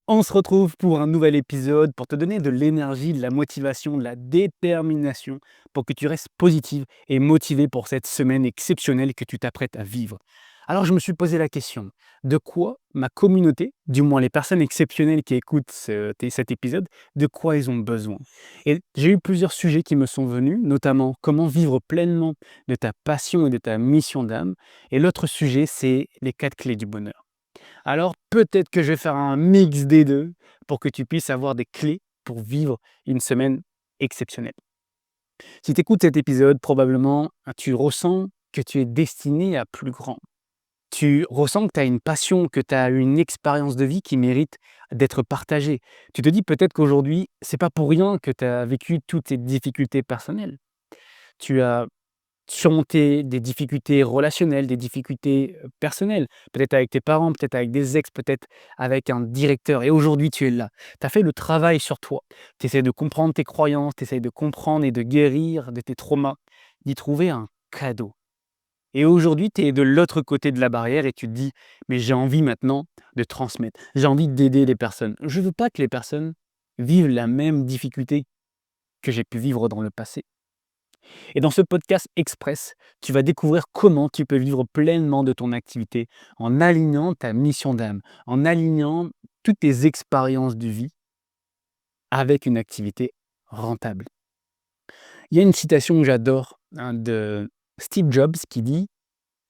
On se retrouve pour un nouvel épisode pour te donner de l'énergie, de la motivation, de la détermination pour que tu restes positive et motivée pour cette semaine exceptionnelle que tu t'apprêtes à vivre. Alors je me suis posé la question, de quoi ma communauté, du moins les personnes exceptionnelles qui écoutent cet épisode, de quoi ils ont besoin? Et j'ai eu plusieurs sujets qui me sont venus, notamment comment vivre pleinement de ta passion et de ta mission d'âme. Et l'autre sujet, c'est les 4 clés du bonheur. Alors peut-être que je vais faire un mix des 2 pour que tu puisses avoir des clés pour vivre une semaine exceptionnelle. Si tu écoutes cet épisode, probablement, tu ressens que tu es destiné à plus grand. Tu ressens que tu as une passion, que tu as une expérience de vie qui mérite d'être partagée. Tu te dis peut-être qu'aujourd'hui, c'est pas pour rien que tu as vécu toutes ces difficultés personnelles. Tu as surmonter des difficultés relationnelles, des difficultés, personnelles, peut-être avec tes parents, peut-être avec des ex, peut-être avec un directeur et aujourd'hui tu es là. Tu as fait le travail sur toi. Tu essaies de comprendre tes croyances, tu essaies de comprendre et de guérir de tes traumas, d'y trouver un cadeau et aujourd'hui tu es de l'autre côté de la barrière et tu te dis: «Mais j'ai envie maintenant de transmettre, j'ai envie d'aider les personnes. Je veux pas que les personnes vivent la même difficulté que j'ai pu vivre dans le passé». Et dans ce podcast express, tu vas découvrir comment tu peux vivre pleinement de ton activité en alignant ta mission d'âme, en alignant toutes tes expériences de vie avec une activité rentable. Il y a une citation que j'adore de Steve Jobs qui dit: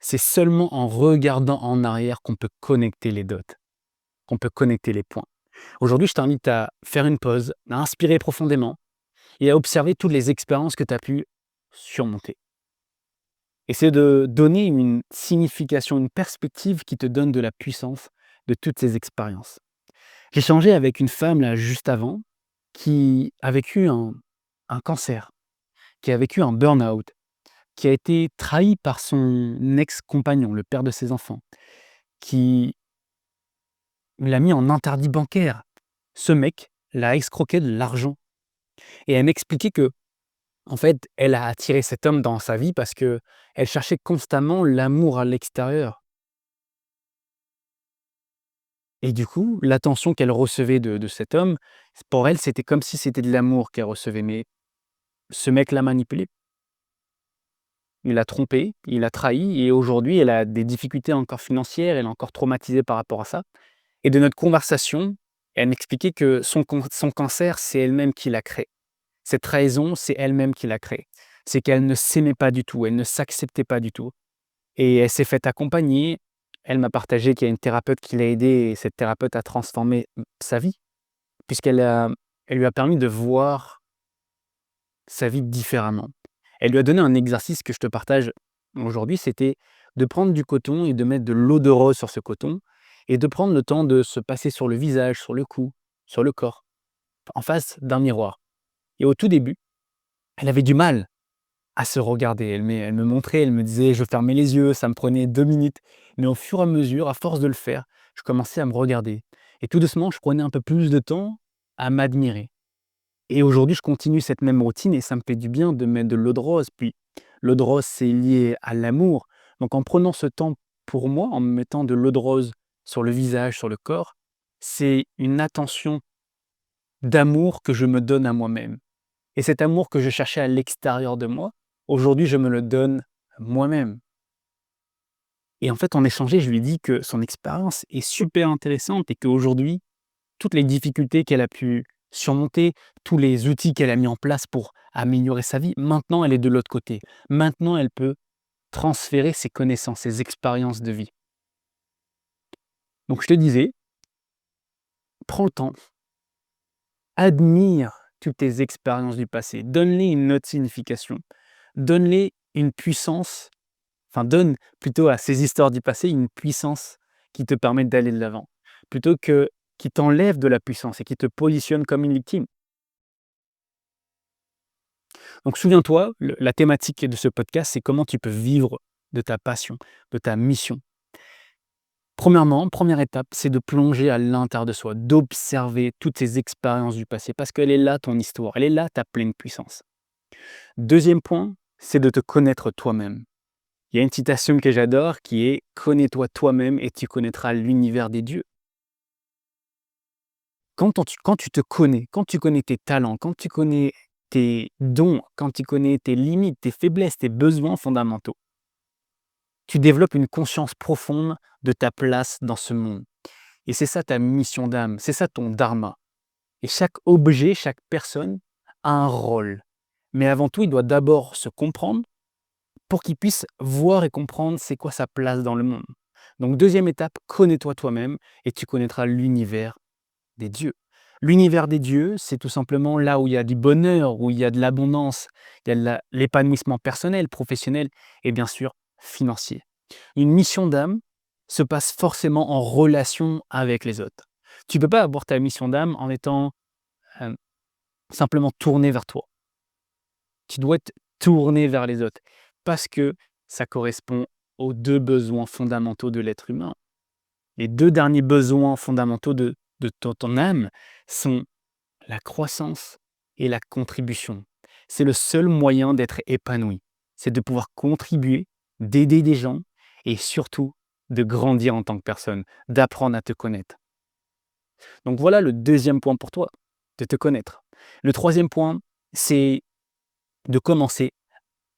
«C'est seulement en regardant en arrière qu'on peut connecter les dots, qu'on peut connecter les points». Aujourd'hui, je t'invite à faire une pause, à inspirer profondément et à observer toutes les expériences que tu as pu surmonter. Et c'est de donner une signification, une perspective qui te donne de la puissance de toutes ces expériences. J'ai échangé avec une femme là juste avant qui a vécu un cancer, qui a vécu un burn-out, qui a été trahie par son ex-compagnon, le père de ses enfants, qui l'a mis en interdit bancaire. Ce mec l'a escroqué de l'argent et elle m'expliquait que en fait, elle a attiré cet homme dans sa vie parce que elle cherchait constamment l'amour à l'extérieur. Et du coup, l'attention qu'elle recevait de cet homme, pour elle, c'était comme si c'était de l'amour qu'elle recevait. Mais ce mec l'a manipulée, il l'a trompée, il l'a trahie et aujourd'hui, elle a des difficultés encore financières, elle est encore traumatisée par rapport à ça. Et de notre conversation, elle m'expliquait que son cancer, c'est elle-même qui l'a créé. Cette trahison, c'est elle-même qui l'a créée. C'est qu'elle ne s'aimait pas du tout, elle ne s'acceptait pas du tout et elle s'est faite accompagner. Elle m'a partagé qu'il y a une thérapeute qui l'a aidée et cette thérapeute a transformé, sa vie. Elle lui a permis de voir sa vie différemment. Elle lui a donné un exercice que je te partage aujourd'hui, c'était de prendre du coton et de mettre de l'eau de rose sur ce coton et de prendre le temps de se passer sur le visage, sur le cou, sur le corps, en face d'un miroir. Et au tout début, elle avait du mal à se regarder. Elle me montrait, elle me disait: «Je fermais les yeux», ça me prenait 2 minutes. Mais au fur et à mesure, à force de le faire, je commençais à me regarder et tout doucement, je prenais un peu plus de temps à m'admirer. Et aujourd'hui, je continue cette même routine et ça me fait du bien de mettre de l'eau de rose. Puis l'eau de rose, c'est lié à l'amour. Donc en prenant ce temps pour moi, en me mettant de l'eau de rose sur le visage, sur le corps, c'est une attention d'amour que je me donne à moi-même. Et cet amour que je cherchais à l'extérieur de moi, aujourd'hui, je me le donne à moi-même. Et en fait, en échangeant, je lui ai dit que son expérience est super intéressante et qu'aujourd'hui, toutes les difficultés qu'elle a pu surmonter, tous les outils qu'elle a mis en place pour améliorer sa vie, maintenant elle est de l'autre côté. Maintenant, elle peut transférer ses connaissances, ses expériences de vie. Donc je te disais, prends le temps, admire toutes tes expériences du passé, donne-les une autre signification, donne-les une puissance, enfin donne plutôt à ces histoires du passé une puissance qui te permet d'aller de l'avant, plutôt que qui t'enlève de la puissance et qui te positionne comme une victime. Donc souviens-toi, la thématique de ce podcast, c'est comment tu peux vivre de ta passion, de ta mission. Premièrement, première étape, c'est de plonger à l'intérieur de soi, d'observer toutes ces expériences du passé, parce qu'elle est là ton histoire, elle est là ta pleine puissance. Deuxième point, c'est de te connaître toi-même. Il y a une citation que j'adore qui est: «Connais-toi toi-même et tu connaîtras l'univers des dieux». Quand tu te connais, quand tu connais tes talents, quand tu connais tes dons, quand tu connais tes limites, tes faiblesses, tes besoins fondamentaux, tu développes une conscience profonde de ta place dans ce monde. Et c'est ça ta mission d'âme, c'est ça ton dharma. Et chaque objet, chaque personne a un rôle. Mais avant tout, il doit d'abord se comprendre pour qu'il puisse voir et comprendre c'est quoi sa place dans le monde. Donc deuxième étape, connais-toi toi-même et tu connaîtras l'univers des dieux. L'univers des dieux, c'est tout simplement là où il y a du bonheur, où il y a de l'abondance, il y a de l'épanouissement personnel, professionnel et bien sûr financier. Une mission d'âme se passe forcément en relation avec les autres. Tu ne peux pas avoir ta mission d'âme en étant euh, simplement tourné vers toi. Tu dois être tourné vers les autres parce que ça correspond aux deux besoins fondamentaux de l'être humain. Les deux derniers besoins fondamentaux de ton âme sont la croissance et la contribution. C'est le seul moyen d'être épanoui. C'est de pouvoir contribuer, d'aider des gens et surtout de grandir en tant que personne, d'apprendre à te connaître. Donc voilà le deuxième point pour toi, de te connaître. Le troisième point, c'est de commencer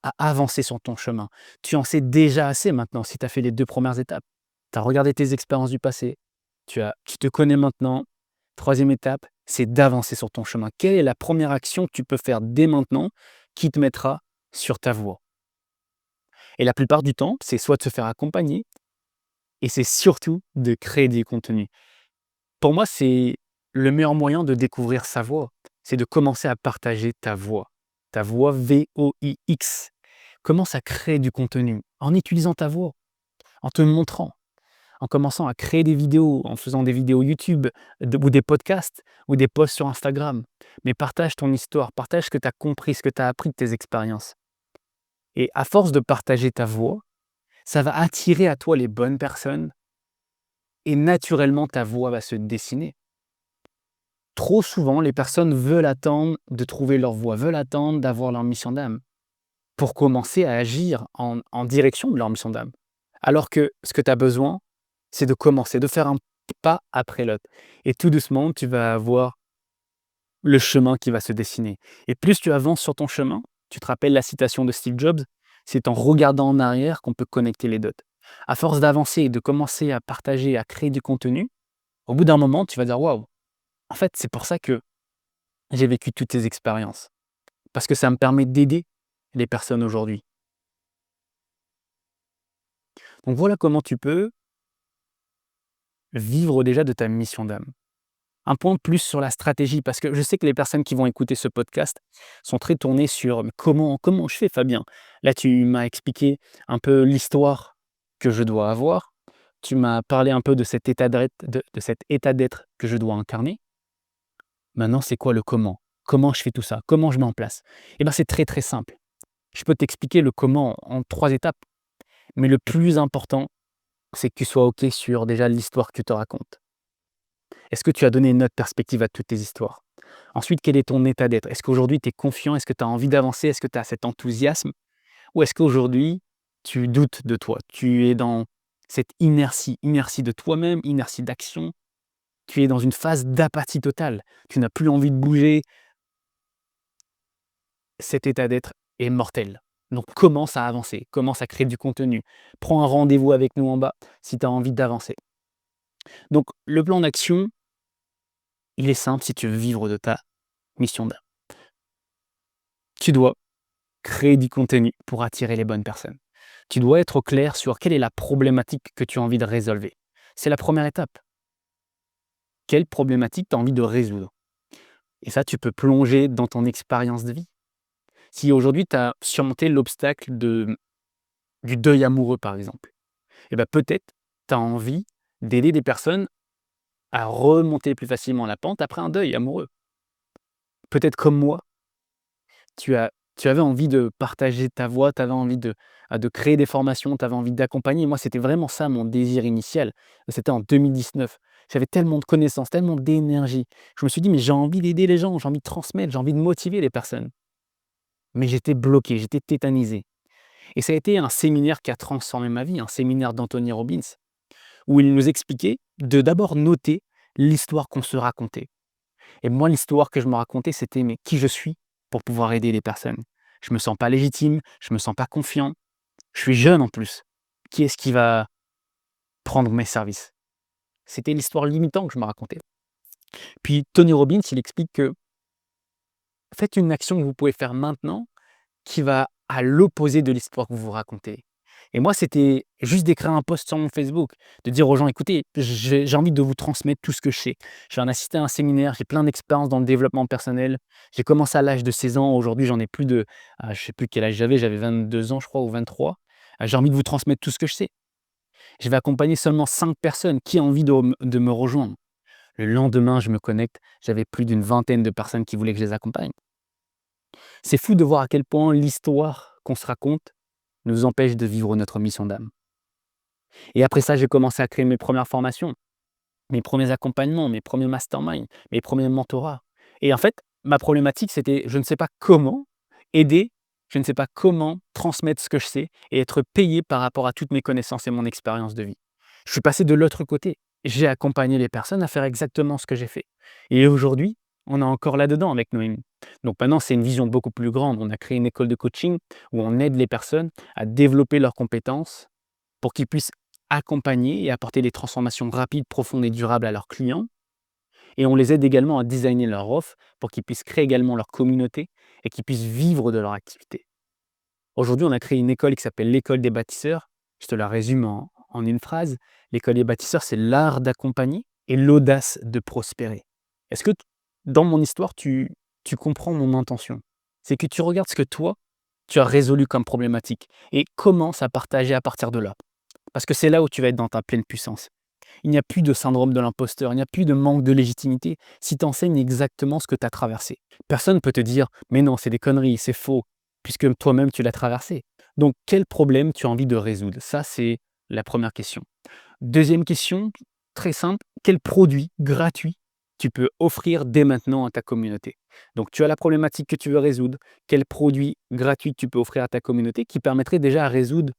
à avancer sur ton chemin. Tu en sais déjà assez maintenant si tu as fait les 2 premières étapes. Tu as regardé tes expériences du passé, tu te connais maintenant. Troisième étape, c'est d'avancer sur ton chemin. Quelle est la première action que tu peux faire dès maintenant qui te mettra sur ta voie? Et la plupart du temps, c'est soit de se faire accompagner et c'est surtout de créer du contenu. Pour moi, c'est le meilleur moyen de découvrir sa voix, c'est de commencer à partager ta voix VOIX. Commence à créer du contenu en utilisant ta voix, en te montrant, en commençant à créer des vidéos, en faisant des vidéos YouTube ou des podcasts ou des posts sur Instagram. Mais partage ton histoire, partage ce que tu as compris, ce que tu as appris de tes expériences. Et à force de partager ta voix, ça va attirer à toi les bonnes personnes et naturellement ta voix va se dessiner. Trop souvent, les personnes veulent attendre de trouver leur voie, veulent attendre d'avoir leur mission d'âme pour commencer à agir en direction de leur mission d'âme. Alors que ce que tu as besoin, c'est de commencer, de faire un pas après l'autre. Et tout doucement, tu vas avoir le chemin qui va se dessiner. Et plus tu avances sur ton chemin, tu te rappelles la citation de Steve Jobs, c'est en regardant en arrière qu'on peut connecter les dots. À force d'avancer et de commencer à partager, à créer du contenu, au bout d'un moment, tu vas dire waouh, en fait, c'est pour ça que j'ai vécu toutes ces expériences. Parce que ça me permet d'aider les personnes aujourd'hui. Donc voilà comment tu peux vivre déjà de ta mission d'âme. Un point plus sur la stratégie, parce que je sais que les personnes qui vont écouter ce podcast sont très tournées sur mais comment je fais, Fabien? Là, tu m'as expliqué un peu l'histoire que je dois avoir. Tu m'as parlé un peu de cet état d'être, de cet état d'être que je dois incarner. Maintenant, c'est quoi le comment? Comment je fais tout ça? Comment je mets en place? Eh bien, c'est très très simple. Je peux t'expliquer le comment en 3 étapes, mais le plus important, c'est que tu sois OK sur déjà l'histoire que tu te racontes. Est-ce que tu as donné une autre perspective à toutes tes histoires? Ensuite, quel est ton état d'être? Est-ce qu'aujourd'hui tu es confiant? Est-ce que tu as envie d'avancer? Est-ce que tu as cet enthousiasme? Ou est-ce qu'aujourd'hui tu doutes de toi? Tu es dans cette inertie de toi-même, inertie d'action. Tu es dans une phase d'apathie totale. Tu n'as plus envie de bouger. Cet état d'être est mortel. Donc commence à avancer, commence à créer du contenu. Prends un rendez-vous avec nous en bas si tu as envie d'avancer. Donc le plan d'action, il est simple si tu veux vivre de ta mission d'âme. Tu dois créer du contenu pour attirer les bonnes personnes. Tu dois être au clair sur quelle est la problématique que tu as envie de résolver. C'est la première étape. Quelle problématique tu as envie de résoudre? Et ça, tu peux plonger dans ton expérience de vie. Si aujourd'hui tu as surmonté l'obstacle du deuil amoureux, par exemple, et ben peut-être tu as envie d'aider des personnes à remonter plus facilement la pente après un deuil amoureux. Peut-être comme moi, tu as tu avais envie de partager ta voix, tu avais envie de créer des formations, tu avais envie d'accompagner. Moi, c'était vraiment ça mon désir initial. C'était en 2019. J'avais tellement de connaissances, tellement d'énergie. Je me suis dit: «Mais j'ai envie d'aider les gens, j'ai envie de transmettre, j'ai envie de motiver les personnes». Mais j'étais bloqué, j'étais tétanisé et ça a été un séminaire qui a transformé ma vie, un séminaire d'Anthony Robbins, où il nous expliquait de d'abord noter l'histoire qu'on se racontait. Et moi, l'histoire que je me racontais, c'était mais qui je suis pour pouvoir aider les personnes. Je me sens pas légitime, je me sens pas confiant. Je suis jeune en plus. Qui est-ce qui va prendre mes services? C'était l'histoire limitante que je me racontais. Puis Tony Robbins, il explique que faites une action que vous pouvez faire maintenant qui va à l'opposé de l'histoire que vous vous racontez. Et moi, c'était juste d'écrire un post sur mon Facebook, de dire aux gens: «Écoutez, j'ai envie de vous transmettre tout ce que je sais. Je viens d'assister à un séminaire, j'ai plein d'expérience dans le développement personnel. J'ai commencé à l'âge de 16 ans, aujourd'hui j'en ai plus de» je sais plus quel âge j'avais 22 ans je crois ou 23. «J'ai envie de vous transmettre tout ce que je sais. Je vais accompagner seulement 5 personnes, qui a envie de me rejoindre?» Le lendemain, je me connecte, j'avais plus d'une vingtaine de personnes qui voulaient que je les accompagne. C'est fou de voir à quel point l'histoire qu'on se raconte nous empêche de vivre notre mission d'âme. Et après ça, j'ai commencé à créer mes premières formations, mes premiers accompagnements, mes premiers masterminds, mes premiers mentorats. Et en fait, ma problématique, c'était je ne sais pas comment aider, je ne sais pas comment transmettre ce que je sais et être payé par rapport à toutes mes connaissances et mon expérience de vie. Je suis passé de l'autre côté. J'ai accompagné les personnes à faire exactement ce que j'ai fait. Et aujourd'hui, on est encore là-dedans avec Noémie. Donc maintenant, c'est une vision beaucoup plus grande. On a créé une école de coaching où on aide les personnes à développer leurs compétences pour qu'ils puissent accompagner et apporter des transformations rapides, profondes et durables à leurs clients. Et on les aide également à designer leur offre pour qu'ils puissent créer également leur communauté et qu'ils puissent vivre de leur activité. Aujourd'hui, on a créé une école qui s'appelle l'école des bâtisseurs. Je te la résume en une phrase. L'école des bâtisseurs, c'est l'art d'accompagner et l'audace de prospérer. Est-ce que dans mon histoire, tu comprends mon intention? C'est que tu regardes ce que toi, tu as résolu comme problématique et commence à partager à partir de là. Parce que c'est là où tu vas être dans ta pleine puissance. Il n'y a plus de syndrome de l'imposteur, il n'y a plus de manque de légitimité si tu enseignes exactement ce que tu as traversé. Personne ne peut te dire: «Mais non, c'est des conneries, c'est faux», puisque toi-même tu l'as traversé. Donc quel problème tu as envie de résoudre? Ça, c'est la première question. Deuxième question, très simple, quel produit gratuit tu peux offrir dès maintenant à ta communauté? Donc tu as la problématique que tu veux résoudre, quel produit gratuit tu peux offrir à ta communauté qui permettrait déjà à résoudre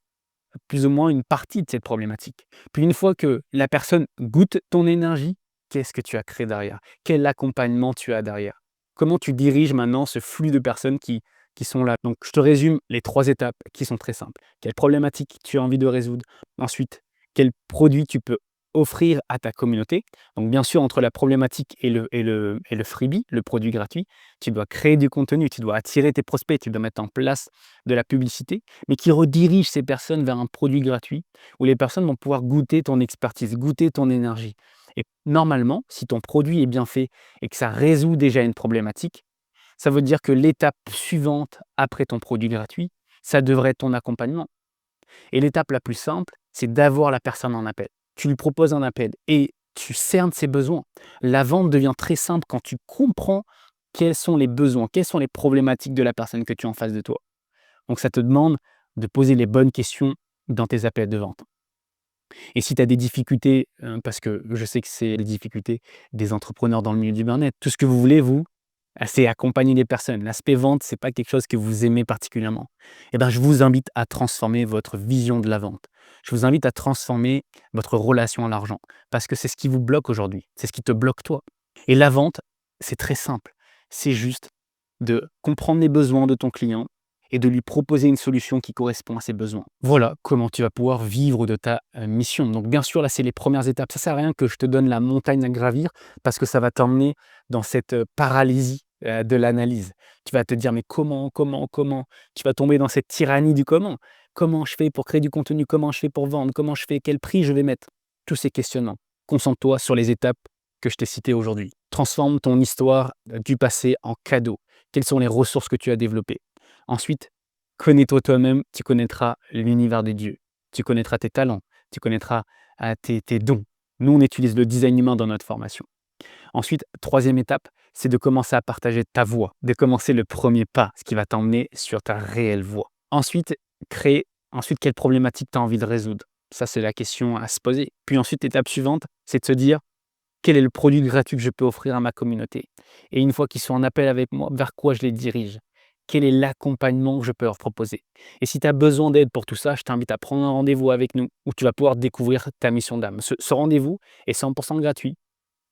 plus ou moins une partie de cette problématique. Puis une fois que la personne goûte ton énergie, qu'est-ce que tu as créé derrière? Quel accompagnement tu as derrière? Comment tu diriges maintenant ce flux de personnes qui sont là? Donc je te résume les 3 étapes qui sont très simples. Quelle problématique tu as envie de résoudre? Ensuite, quel produit tu peux offrir à ta communauté? Donc bien sûr, entre la problématique et le freebie, le produit gratuit, tu dois créer du contenu, tu dois attirer tes prospects, tu dois mettre en place de la publicité mais qui redirige ces personnes vers un produit gratuit où les personnes vont pouvoir goûter ton expertise, goûter ton énergie. Et normalement, si ton produit est bien fait et que ça résout déjà une problématique, ça veut dire que l'étape suivante après ton produit gratuit, ça devrait être ton accompagnement. Et l'étape la plus simple, c'est d'avoir la personne en appel. Tu lui proposes un appel et tu cernes ses besoins. La vente devient très simple quand tu comprends quels sont les besoins, quelles sont les problématiques de la personne que tu as en face de toi. Donc ça te demande de poser les bonnes questions dans tes appels de vente. Et si tu as des difficultés, parce que je sais que c'est les difficultés des entrepreneurs dans le milieu du bien-être, tout ce que vous voulez vous, c'est accompagner les personnes. L'aspect vente, c'est pas quelque chose que vous aimez particulièrement. Eh ben, je vous invite à transformer votre vision de la vente. Je vous invite à transformer votre relation à l'argent parce que c'est ce qui vous bloque aujourd'hui, c'est ce qui te bloque toi. Et la vente, c'est très simple. C'est juste de comprendre les besoins de ton client et de lui proposer une solution qui correspond à ses besoins. Voilà comment tu vas pouvoir vivre de ta mission. Donc bien sûr, là, c'est les premières étapes. Ça sert à rien que je te donne la montagne à gravir parce que ça va t'emmener dans cette paralysie de l'analyse. Tu vas te dire, mais comment? Tu vas tomber dans cette tyrannie du comment. Comment je fais pour créer du contenu? Comment je fais pour vendre? Comment je fais? Quel prix je vais mettre? Tous ces questionnements. Concentre-toi sur les étapes que je t'ai citées aujourd'hui. Transforme ton histoire du passé en cadeau. Quelles sont les ressources que tu as développées? Ensuite, connais-toi toi-même, tu connaîtras l'univers de Dieu. Tu connaîtras tes talents, tu connaîtras tes dons. Nous, on utilise le design humain dans notre formation. Ensuite, troisième étape, c'est de commencer à partager ta voix, de commencer le premier pas, ce qui va t'emmener sur ta réelle voix. Ensuite, quelle problématique tu as envie de résoudre. Ça, c'est la question à se poser. Puis ensuite, l'étape suivante, c'est de se dire, quel est le produit gratuit que je peux offrir à ma communauté? Et une fois qu'ils sont en appel avec moi, vers quoi je les dirige? Quel est l'accompagnement que je peux leur proposer? Et si tu as besoin d'aide pour tout ça, je t'invite à prendre un rendez-vous avec nous où tu vas pouvoir découvrir ta mission d'âme. Ce rendez-vous est 100% gratuit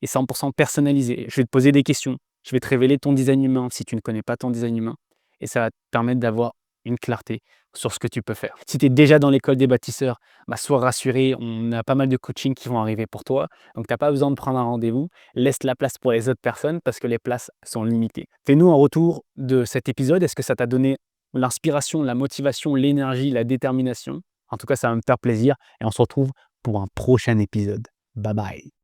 et 100% personnalisé. Je vais te poser des questions, je vais te révéler ton design humain si tu ne connais pas ton design humain et ça va te permettre d'avoir une clarté sur ce que tu peux faire. Si tu es déjà dans l'école des bâtisseurs, sois rassuré, on a pas mal de coachings qui vont arriver pour toi. Donc, tu n'as pas besoin de prendre un rendez-vous. Laisse la place pour les autres personnes parce que les places sont limitées. Fais-nous un retour de cet épisode. Est-ce que ça t'a donné l'inspiration, la motivation, l'énergie, la détermination? En tout cas, ça va me faire plaisir et on se retrouve pour un prochain épisode. Bye bye.